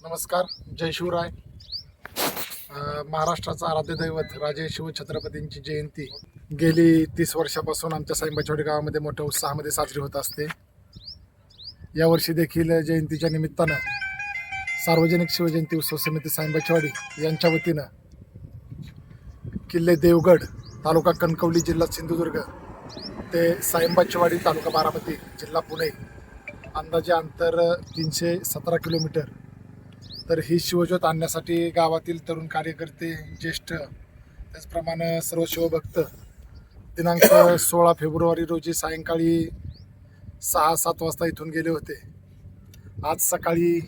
नमस्कार. जय शिवराय. महाराष्ट्राचा आराध्य दैवत राजे शिवछत्रपतींची जयंती गेली 30 वर्षापासून आमच्या साईंबाचवाडी गावामध्ये मोठ्या उत्साहामध्ये साजरी होत असते. यावर्षी देखील जयंतीच्या निमित्तानं सार्वजनिक शिवजयंती उत्सव समिती साईंबाचवाडी यांच्या वतीनं किल्ले देवगड, तालुका कणकवली, जिल्हा सिंधुदुर्ग ते साईंबाचवाडी, तालुका बारामती, जिल्हा पुणे, अंदाजे अंतर 317 किलोमीटर. तर ही शिवज्योत आणण्यासाठी गावातील तरुण कार्यकर्ते, ज्येष्ठ, त्याचप्रमाणे सर्व शिवभक्त दिनांक 16 फेब्रुवारी रोजी सायंकाळी 6-7 वाजता इथून गेले होते. आज सकाळी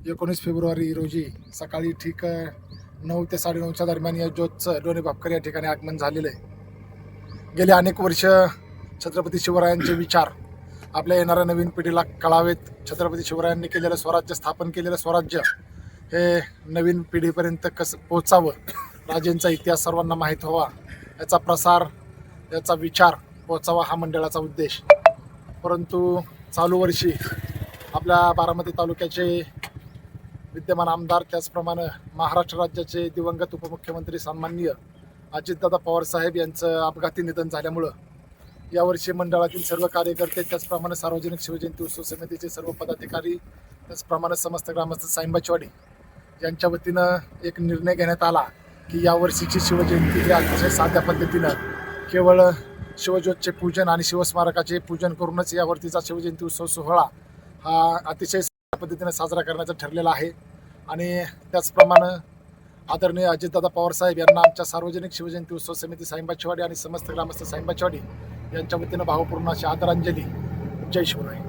19 फेब्रुवारी रोजी सकाळी ठीक 9 ते 9:30च्या दरम्यान या ज्योतचं लोणी भापकर या ठिकाणी आगमन झालेलं आहे. गेले अनेक वर्ष छत्रपती शिवरायांचे विचार आपल्या येणाऱ्या नवीन पिढीला कळावेत. छत्रपती शिवरायांनी केलेलं स्वराज्य, स्थापन केलेलं स्वराज्य हे नवीन पिढीपर्यंत कसं पोचावं, राजेंचा इतिहास सर्वांना माहीत व्हावा, याचा प्रसार, याचा विचार पोचावा हा मंडळाचा उद्देश. परंतु चालू वर्षी आपल्या बारामती तालुक्याचे विद्यमान आमदार, त्याचप्रमाणे महाराष्ट्र राज्याचे दिवंगत उपमुख्यमंत्री सन्माननीय अजितदादा पवारसाहेब यांचं अपघाती निधन झाल्यामुळं यावर्षी मंडळातील सर्व कार्यकर्ते, त्याचप्रमाणे सार्वजनिक शिवजयंती उत्सव समितीचे सर्व पदाधिकारी, त्याचप्रमाणे समस्त ग्रामस्थ साईंबाचवाडी यांच्या वतीनं एक निर्णय घेण्यात आला की यावर्षीची शिवजयंती ही अतिशय साध्या पद्धतीनं केवळ शिवज्योतचे पूजन आणि शिवस्मारकाचे पूजन करूनच यावर्षीचा शिवजयंती उत्सव सोहळा हा अतिशय साध्या पद्धतीनं साजरा करण्याचं ठरलेला आहे. आणि त्याचप्रमाणे आदरणीय अजितदादा पवारसाहेब यांना आमच्या सार्वजनिक शिवजयंती उत्सव समिती साईंबाचवाडी आणि समस्त ग्रामस्थ साईंबाचवाडी यांच्या वतीनं भावपूर्ण अशी आदरांजली. जय शिवराय.